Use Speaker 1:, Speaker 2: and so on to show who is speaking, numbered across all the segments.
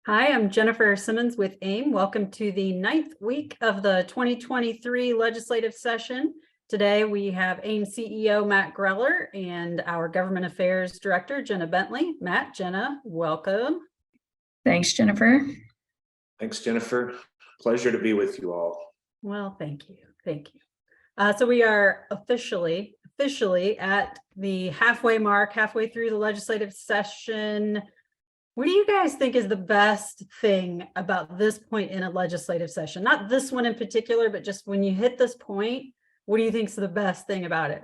Speaker 1: Hi, I'm Jennifer Simmons with AIM. Welcome to the ninth week of the 2023 legislative session. Today we have AIM CEO Matt Greller and our Government Affairs Director Jenna Bentley. Matt, Jenna, welcome.
Speaker 2: Thanks, Jennifer.
Speaker 3: Thanks, Jennifer. Pleasure to be with you all.
Speaker 1: Well, thank you. Thank you. So we are officially at the halfway mark, halfway through the legislative session. What do you guys think is the best thing about this point in a legislative session? Not this one in particular, but just when you hit this point, what do you think is the best thing about it?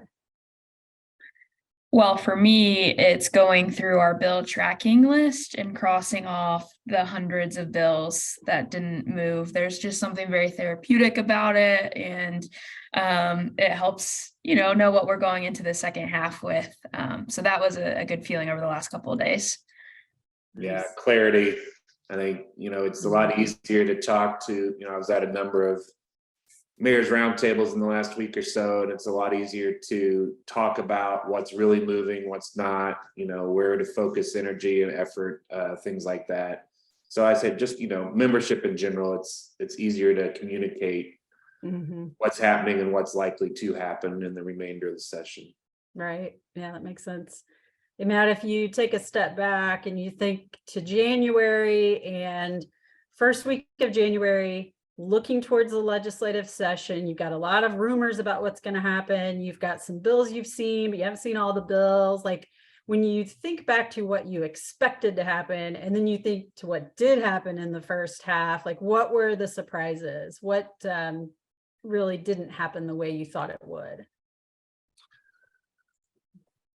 Speaker 2: Well, for me, it's going through our bill tracking list and crossing off the hundreds of bills that didn't move. There's just something very therapeutic about it, and it helps, know what we're going into the second half with. So that was a good feeling over the last couple of days.
Speaker 3: Yeah, clarity. I think, it's a lot easier to talk to, I was at a number of mayor's roundtables in the last week or so, and it's a lot easier to talk about what's really moving, what's not, where to focus energy and effort, things like that. So I said, just, membership in general, it's easier to communicate what's happening and what's likely to happen in the remainder of the session.
Speaker 1: Right. Yeah, that makes sense. And Matt, if you take a step back and you think to January and first week of January, looking towards the legislative session, you've got a lot of rumors about what's going to happen. You've got some bills you've seen, but you haven't seen all the bills. Like when you think back to what you expected to happen, and then you think to what did happen in the first half, like what were the surprises? What really didn't happen the way you thought it would?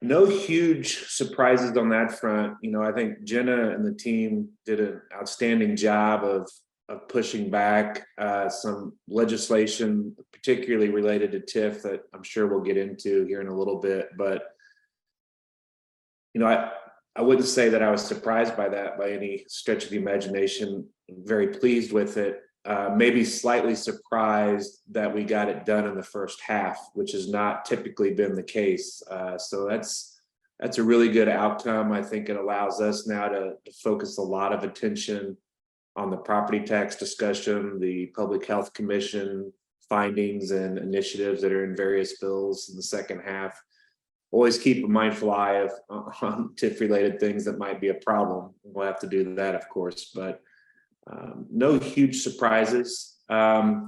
Speaker 3: No huge surprises on that front. I think Jenna and the team did an outstanding job of pushing back some legislation, particularly related to TIF, that I'm sure we'll get into here in a little bit. But, I wouldn't say that I was surprised by that by any stretch of the imagination. I'm very pleased with it. Maybe slightly surprised that we got it done in the first half, which has not typically been the case. So that's a really good outcome. I think it allows us now to focus a lot of attention on the property tax discussion, the Public Health Commission findings and initiatives that are in various bills in the second half. Always keep a mindful eye on TIF related things that might be a problem. We'll have to do that, of course, but no huge surprises. I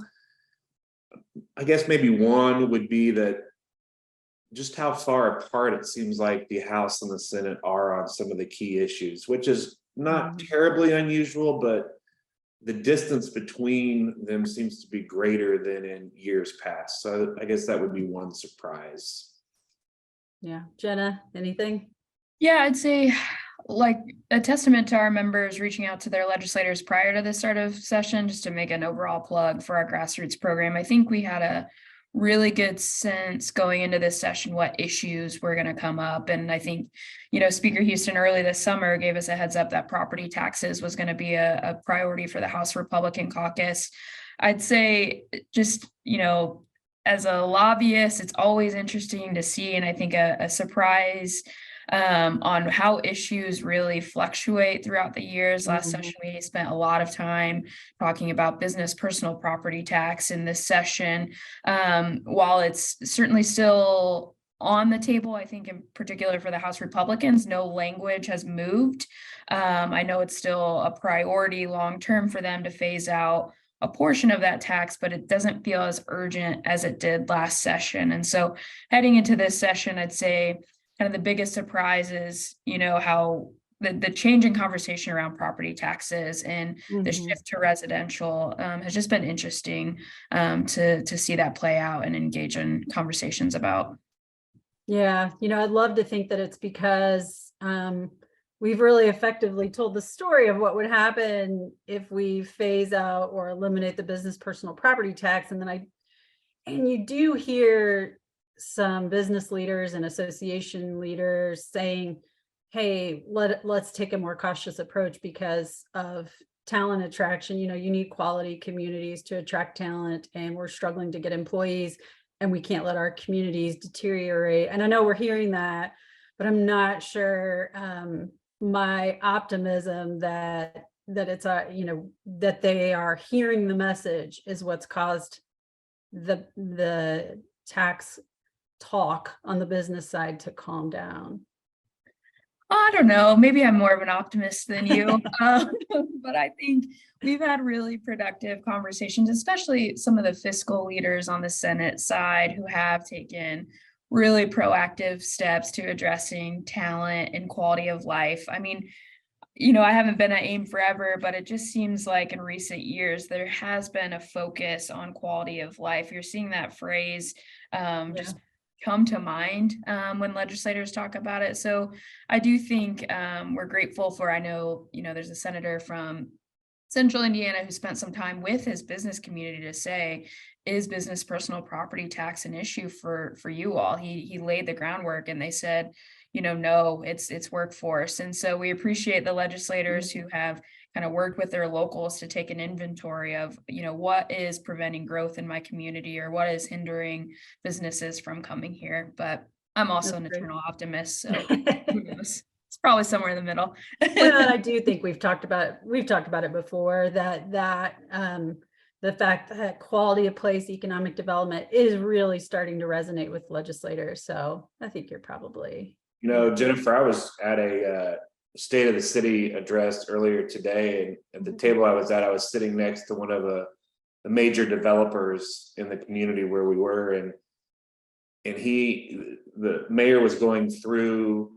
Speaker 3: guess maybe one would be that just how far apart it seems like the House and the Senate are on some of the key issues, which is not terribly unusual, but the distance between them seems to be greater than in years past. So I guess that would be one surprise.
Speaker 1: Yeah. Jenna, anything?
Speaker 2: Yeah, I'd say like a testament to our members reaching out to their legislators prior to the start of session, just to make an overall plug for our grassroots program. I think we had a really good sense going into this session what issues were going to come up. And I think, Speaker Houston early this summer gave us a heads up that property taxes was going to be a priority for the House Republican caucus. I'd say just, as a lobbyist, it's always interesting to see, and I think a surprise on how issues really fluctuate throughout the years. Last session, we spent a lot of time talking about business personal property tax. In this session, while it's certainly still on the table, I think in particular for the House Republicans, no language has moved. I know it's still a priority long-term for them to phase out a portion of that tax, but it doesn't feel as urgent as it did last session. And so heading into this session, I'd say kind of the biggest surprise is, how the change in conversation around property taxes and the shift to residential has just been interesting to see that play out and engage in conversations about.
Speaker 1: Yeah, I'd love to think that it's because we've really effectively told the story of what would happen if we phase out or eliminate the business personal property tax. And you do hear some business leaders and association leaders saying, hey, let's take a more cautious approach because of talent attraction. You need quality communities to attract talent, and we're struggling to get employees, and we can't let our communities deteriorate. And I know we're hearing that, but I'm not sure my optimism that that it's that they are hearing the message is what's caused the tax talk on the business side to calm down.
Speaker 2: I don't know, maybe I'm more of an optimist than you, but I think we've had really productive conversations, especially some of the fiscal leaders on the Senate side who have taken really proactive steps to addressing talent and quality of life. I mean, I haven't been at AIM forever, but it just seems like in recent years, there has been a focus on quality of life. You're seeing that phrase just come to mind when legislators talk about it. So I do think we're grateful for, I know, there's a senator from Central Indiana who spent some time with his business community to say, is business personal property tax an issue for you all? He laid the groundwork and they said, no, it's workforce. And so we appreciate the legislators who have kind of worked with their locals to take an inventory of, what is preventing growth in my community or what is hindering businesses from coming here. But I'm also
Speaker 1: That's
Speaker 2: an
Speaker 1: great.
Speaker 2: eternal optimist, so who knows? It's probably somewhere in the middle.
Speaker 1: Well, I do think we've talked about it before, that the fact that quality of place economic development is really starting to resonate with legislators. So I think you're probably.
Speaker 3: Jennifer, I was at a State of the City address earlier today, and at the table I was at, I was sitting next to one of the major developers in the community where we were, and the mayor was going through,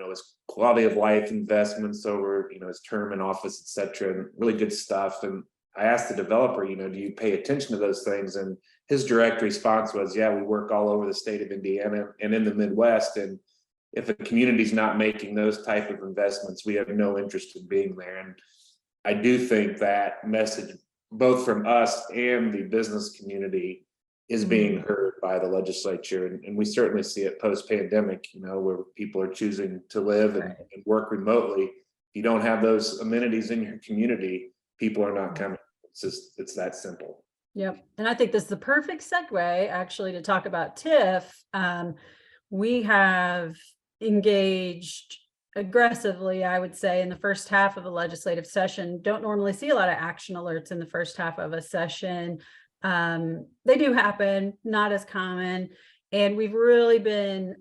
Speaker 3: his quality of life investments over, his term in office, et cetera, and really good stuff. And I asked the developer, do you pay attention to those things? And his direct response was, yeah, we work all over the state of Indiana and in the Midwest. And if a community's not making those type of investments, we have no interest in being there. And I do think that message, both from us and the business community, is being heard by the legislature. And we certainly see it post-pandemic, where people are choosing to live and work remotely. If you don't have those amenities in your community, people are not coming. It's that simple.
Speaker 1: Yep. And I think this is the perfect segue actually to talk about TIF. We have engaged aggressively, I would say, in the first half of a legislative session. Don't normally see a lot of action alerts in the first half of a session. They do happen, not as common. And we've really been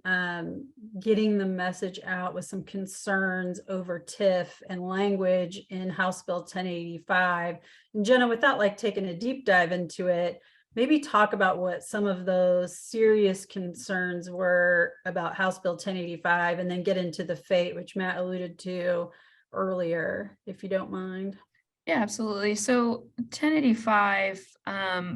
Speaker 1: getting the message out with some concerns over TIF and language in House Bill 1085. And Jenna, without taking a deep dive into it, maybe talk about what some of those serious concerns were about House Bill 1085, and then get into the fate, which Matt alluded to earlier, if you don't mind.
Speaker 2: Yeah, absolutely. So 1085,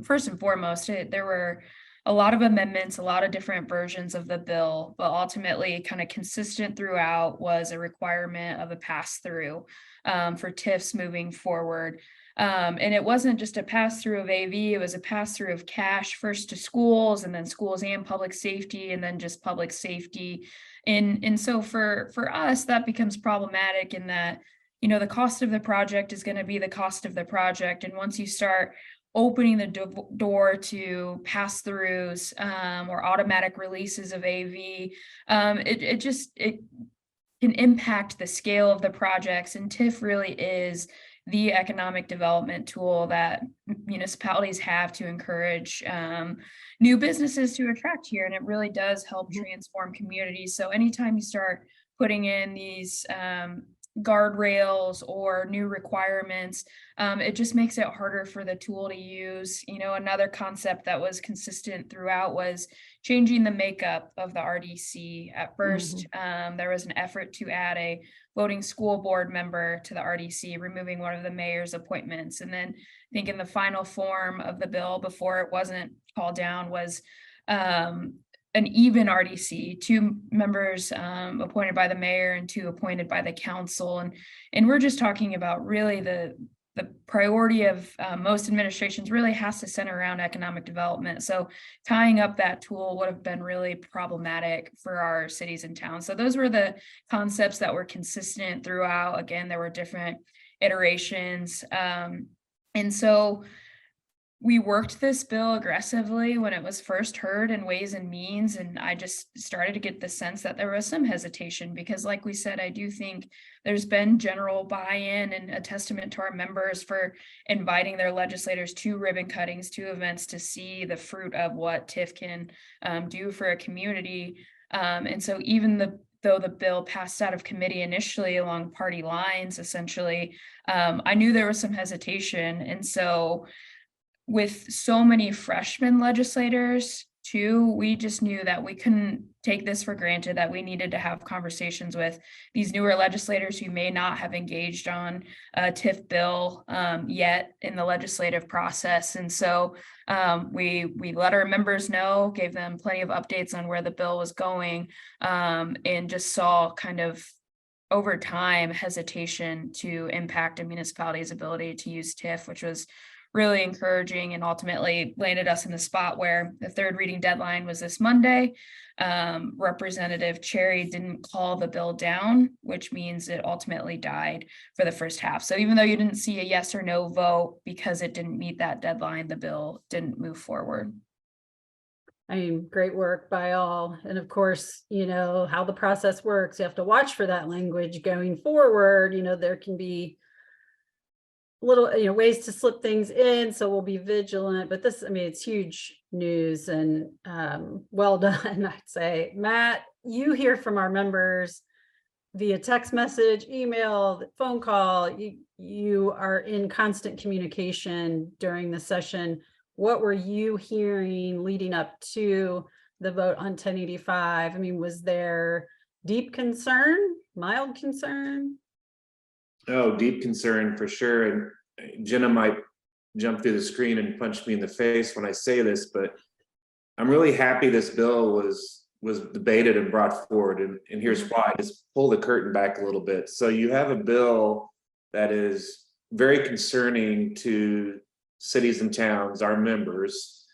Speaker 2: first and foremost, there were a lot of amendments, a lot of different versions of the bill, but ultimately kind of consistent throughout was a requirement of a pass-through for TIFs moving forward. And it wasn't just a pass-through of AV, it was a pass-through of cash first to schools, and then schools and public safety, and then just public safety. And so for us, that becomes problematic in that, the cost of the project is going to be the cost of the project. And once you start opening the door to pass-throughs or automatic releases of AV, it can impact the scale of the projects. And TIF really is the economic development tool that municipalities have to encourage new businesses to attract here. And it really does help transform communities. So anytime you start putting in these guardrails or new requirements, it just makes it harder for the tool to use. Another concept that was consistent throughout was changing the makeup of the RDC. At first, there was an effort to add a voting school board member to the RDC, removing one of the mayor's appointments. And then I think in the final form of the bill, before it wasn't called down, was an even RDC, 2 members appointed by the mayor and 2 appointed by the council. And we're just talking about really the priority of most administrations really has to center around economic development. So tying up that tool would have been really problematic for our cities and towns. So those were the concepts that were consistent throughout. Again, there were different iterations. And so we worked this bill aggressively when it was first heard in Ways and Means, and I just started to get the sense that there was some hesitation because, like we said, I do think there's been general buy-in and a testament to our members for inviting their legislators to ribbon cuttings, to events to see the fruit of what TIF can do for a community. And so even though the bill passed out of committee initially along party lines, essentially, I knew there was some hesitation. And so with so many freshman legislators too, we just knew that we couldn't take this for granted, that we needed to have conversations with these newer legislators who may not have engaged on a TIF bill yet in the legislative process. And so we let our members know, gave them plenty of updates on where the bill was going, and just saw kind of over time hesitation to impact a municipality's ability to use TIF, which was really encouraging and ultimately landed us in the spot where the third reading deadline was this Monday. Representative Cherry didn't call the bill down, which means it ultimately died for the first half. So even though you didn't see a yes or no vote because it didn't meet that deadline, the bill didn't move forward.
Speaker 1: I mean, great work by all. And of course, you know, how the process works, you have to watch for that language going forward. You know, there can be little, you know, ways to slip things in, so we'll be vigilant. But this, I mean, it's huge news and well done, I'd say. Matt, you hear from our members via text message, email, phone call. You are in constant communication during the session. What were you hearing leading up to the vote on 1085? I mean, was there deep concern, mild concern?
Speaker 3: Oh, deep concern for sure. And Jenna might jump through the screen and punch me in the face when I say this, but I'm really happy this bill was debated and brought forward. And here's why. Just pull the curtain back a little bit. So you have a bill that is very concerning to cities and towns, our members,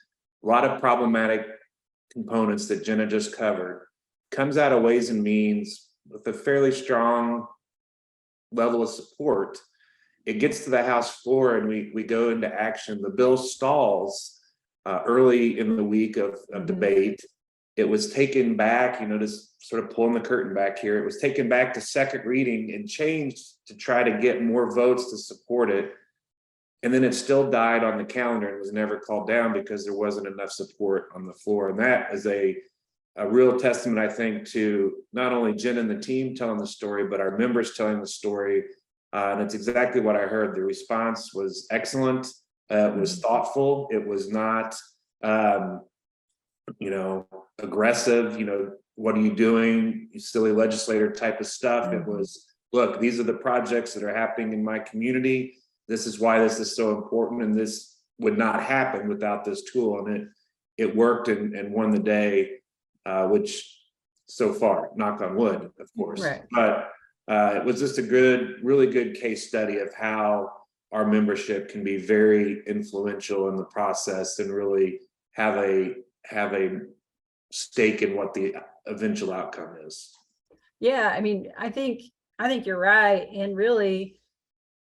Speaker 3: a lot of problematic components that Jenna just covered, comes out of Ways and Means with a fairly strong level of support. It gets to the House floor and we go into action. The bill stalls early in the week of debate. It was taken back, you know, just sort of pulling the curtain back here. It was taken back to second reading and changed to try to get more votes to support it. And then it still died on the calendar and was never called down because there wasn't enough support on the floor. And that is a real testament, I think, to not only Jen and the team telling the story, but our members telling the story. And it's exactly what I heard. The response was excellent. It was thoughtful. It was not, you know, aggressive. You know, what are you doing? You silly legislator type of stuff. It was, look, these are the projects that are happening in my community. This is why this is so important. And this would not happen without this tool. And it worked and won the day. Which so far, knock on wood, of course,
Speaker 1: Right.
Speaker 3: But it was just a really good case study of how our membership can be very influential in the process and really have a stake in what the eventual outcome is.
Speaker 1: Yeah, I mean, I think you're right. And really,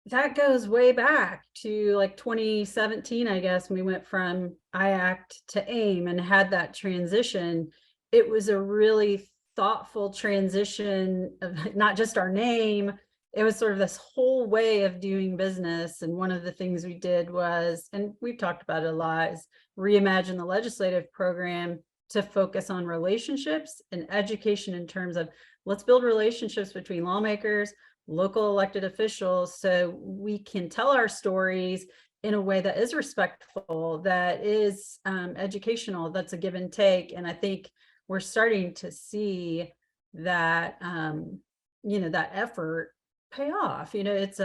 Speaker 1: that goes way back to like 2017, I guess, when we went from IACT to AIM and had that transition. It was a really thoughtful transition of not just our name. It was sort of this whole way of doing business. And one of the things we did was, and we've talked about it a lot, is reimagine the legislative program to focus on relationships and education in terms of let's build relationships between lawmakers, local elected officials, so we can tell our stories in a way that is respectful, that is educational, that's a give and take. And I think we're starting to see that, you know, that effort pay off. You know, it's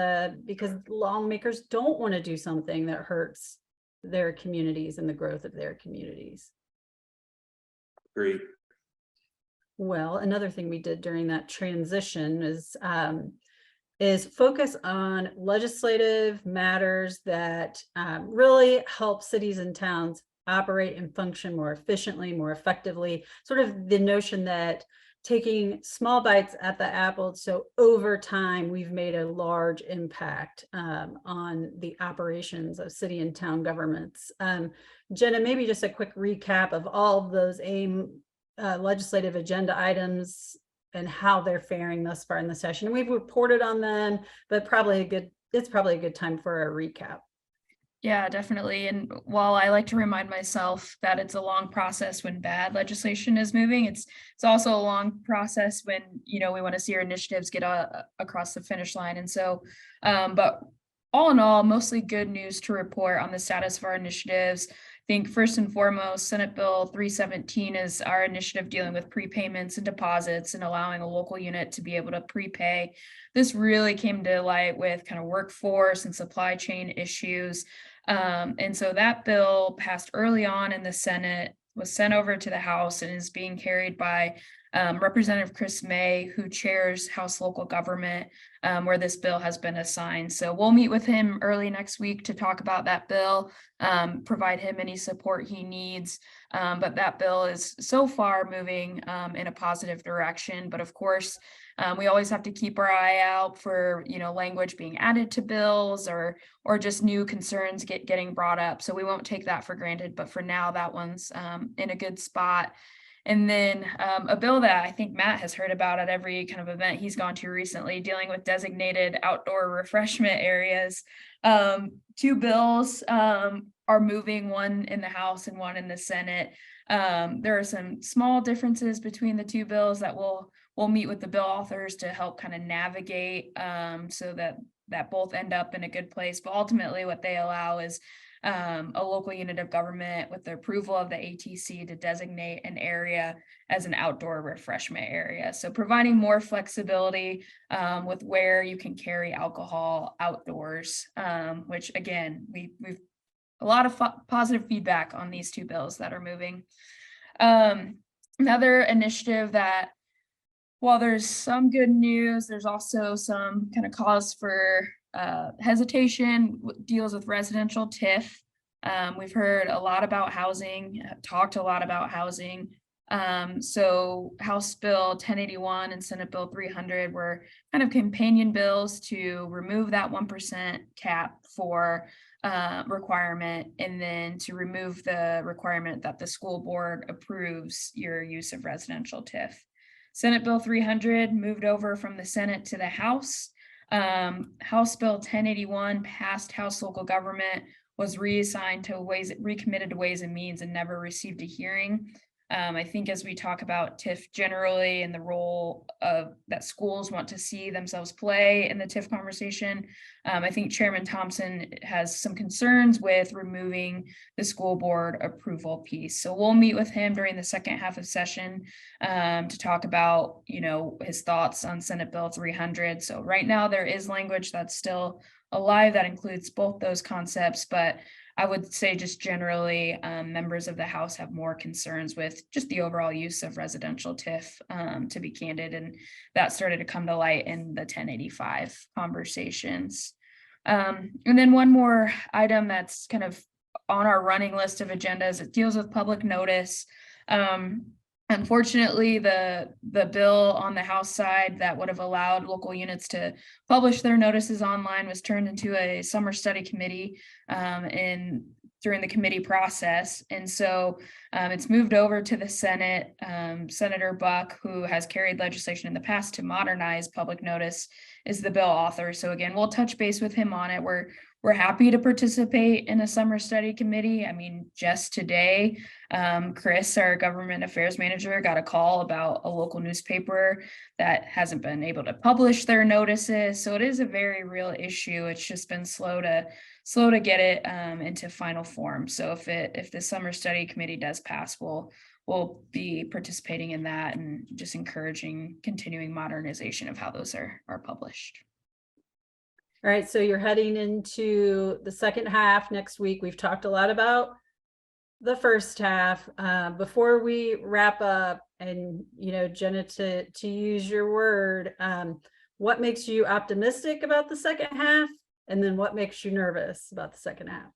Speaker 1: because lawmakers don't want to do something that hurts their communities and the growth of their communities.
Speaker 3: Agreed.
Speaker 1: Well, another thing we did during that transition is focus on legislative matters that really help cities and towns operate and function more efficiently, more effectively. Sort of the notion that taking small bites at the apple. So over time, we've made a large impact on the operations of city and town governments. Jenna, maybe just a quick recap of all of those AIM legislative agenda items and how they're faring thus far in the session. We've reported on them, but it's probably a good time for a recap.
Speaker 2: Yeah, definitely. And while I like to remind myself that it's a long process when bad legislation is moving, it's also a long process when, you know, we want to see our initiatives get across the finish line. And so, but all in all, mostly good news to report on the status of our initiatives. I think first and foremost, Senate Bill 317 is our initiative dealing with prepayments and deposits and allowing a local unit to be able to prepay. This really came to light with kind of workforce and supply chain issues. And so that bill passed early on in the Senate, was sent over to the House, and is being carried by Representative Chris May, who chairs House Local Government, where this bill has been assigned. So we'll meet with him early next week to talk about that bill, provide him any support he needs. But that bill is so far moving in a positive direction. But of course, we always have to keep our eye out for, you know, language being added to bills or just new concerns getting brought up. So we won't take that for granted. But for now, that one's in a good spot. And then a bill that I think Matt has heard about at every kind of event he's gone to recently, dealing with designated outdoor refreshment areas. Two bills are moving, one in the House and one in the Senate. There are some small differences between the two bills that we'll meet with the bill authors to help kind of navigate so that both end up in a good place. But ultimately what they allow is a local unit of government with the approval of the ATC to designate an area as an outdoor refreshment area. So providing more flexibility with where you can carry alcohol outdoors, which again, we've a lot of positive feedback on these two bills that are moving. Another initiative that, while there's some good news, there's also some kind of cause for hesitation, deals with residential TIF. We've heard a lot about housing, talked a lot about housing. So House Bill 1081 and Senate Bill 300 were kind of companion bills to remove that 1% cap for requirement, and then to remove the requirement that the school board approves your use of residential TIF. Senate Bill 300 moved over from the Senate to the House. House Bill 1081 passed House Local Government, was recommitted to Ways and Means, and never received a hearing. I think as we talk about TIF generally and the role of that schools want to see themselves play in the TIF conversation, I think Chairman Thompson has some concerns with removing the school board approval piece. So we'll meet with him during the second half of session to talk about, you know, his thoughts on Senate Bill 300. So right now there is language that's still alive that includes both those concepts, but I would say just generally members of the House have more concerns with just the overall use of residential TIF, to be candid, and that started to come to light in the 1085 conversations. And then one more item that's kind of on our running list of agendas, it deals with public notice. Unfortunately, the bill on the House side that would have allowed local units to publish their notices online was turned into a summer study committee during the committee process. And so it's moved over to the Senate. Senator Buck, who has carried legislation in the past to modernize public notice, is the bill author. So again, we'll touch base with him on it. We're happy to participate in a summer study committee. I mean, just today, Chris, our government affairs manager, got a call about a local newspaper that hasn't been able to publish their notices. So it is a very real issue. It's just been slow to get it into final form. So if the summer study committee does pass, we'll be participating in that and just encouraging continuing modernization of how those are published.
Speaker 1: All right, so you're heading into the second half next week. We've talked a lot about the first half. Before we wrap up, and Jenna, to use your word, what makes you optimistic about the second half, and then what makes you nervous about the second half?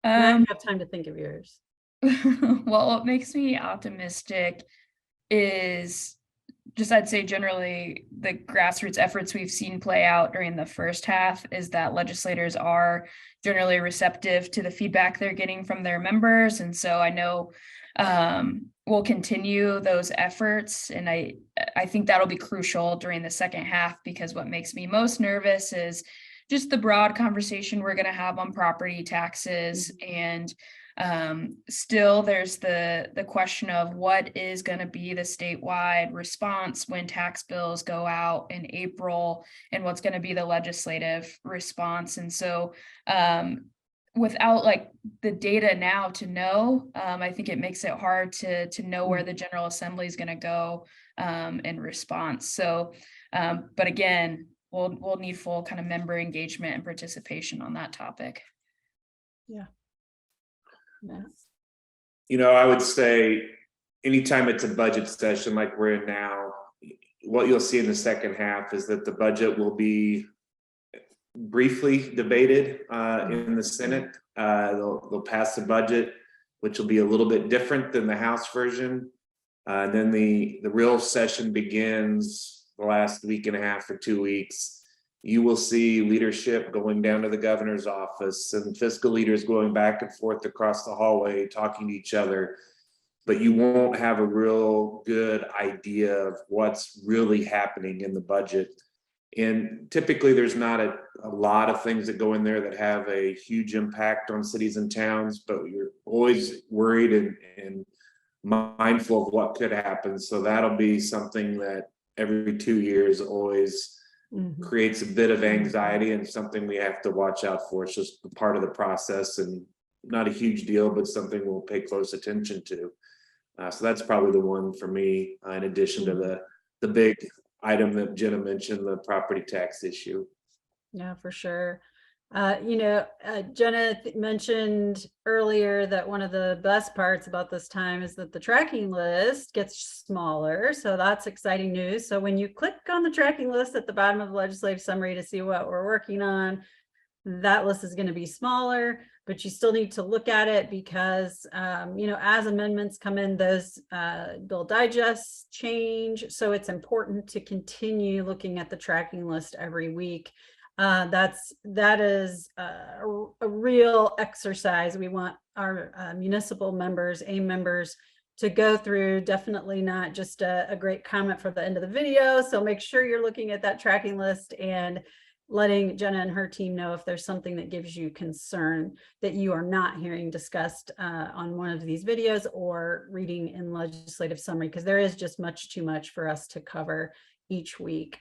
Speaker 1: Now you have time to think of yours.
Speaker 2: Well, what makes me optimistic is just, I'd say generally the grassroots efforts we've seen play out during the first half is that legislators are generally receptive to the feedback they're getting from their members. And so I know we'll continue those efforts. And I think that'll be crucial during the second half, because what makes me most nervous is just the broad conversation we're going to have on property taxes. And still there's the question of what is going to be the statewide response when tax bills go out in April, and what's going to be the legislative response. And so without like the data now to know, I think it makes it hard to know where the General Assembly is going to go in response. So but again, we'll need full kind of member engagement and participation on that topic.
Speaker 1: Yeah.
Speaker 3: You know, I would say anytime it's a budget session like we're in now, what you'll see in the second half is that the budget will be briefly debated in the Senate. They'll pass the budget, which will be a little bit different than the House version. And then the real session begins the last week and a half or 2 weeks. You will see leadership going down to the governor's office and fiscal leaders going back and forth across the hallway, talking to each other. But you won't have a real good idea of what's really happening in the budget. And typically there's not a lot of things that go in there that have a huge impact on cities and towns, but you're always worried and mindful of what could happen. So that'll be something that every 2 years always creates a bit of anxiety, and something we have to watch out for. It's just a part of the process and not a huge deal, but something we'll pay close attention to. So that's probably the one for me, in addition to the big item that Jenna mentioned, the property tax issue.
Speaker 1: Yeah, for sure. Jenna mentioned earlier that one of the best parts about this time is that the tracking list gets smaller. So that's exciting news. So when you click on the tracking list at the bottom of the legislative summary to see what we're working on, that list is going to be smaller, but you still need to look at it because, as amendments come in, those bill digests change. So it's important to continue looking at the tracking list every week. That is a real exercise. We want our municipal members, AIM members, to go through. Definitely not just a great comment for the end of the video. So make sure you're looking at that tracking list and letting Jenna and her team know if there's something that gives you concern that you are not hearing discussed on one of these videos or reading in legislative summary, because there is just much too much for us to cover each week.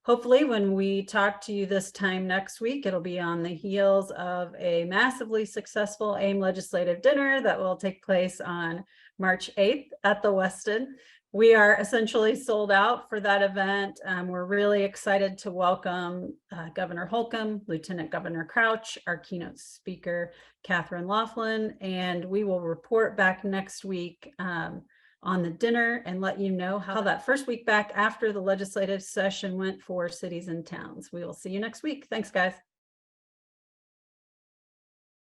Speaker 1: Hopefully when we talk to you this time next week, it'll be on the heels of a massively successful AIM legislative dinner that will take place on March 8th at the Westin. We are essentially sold out for that event. We're really excited to welcome Governor Holcomb, Lieutenant Governor Crouch, our keynote speaker, Catherine Laughlin, and we will report back next week on the dinner and let you know how that first week back after the legislative session went for cities and towns. We will see you next week. Thanks, guys.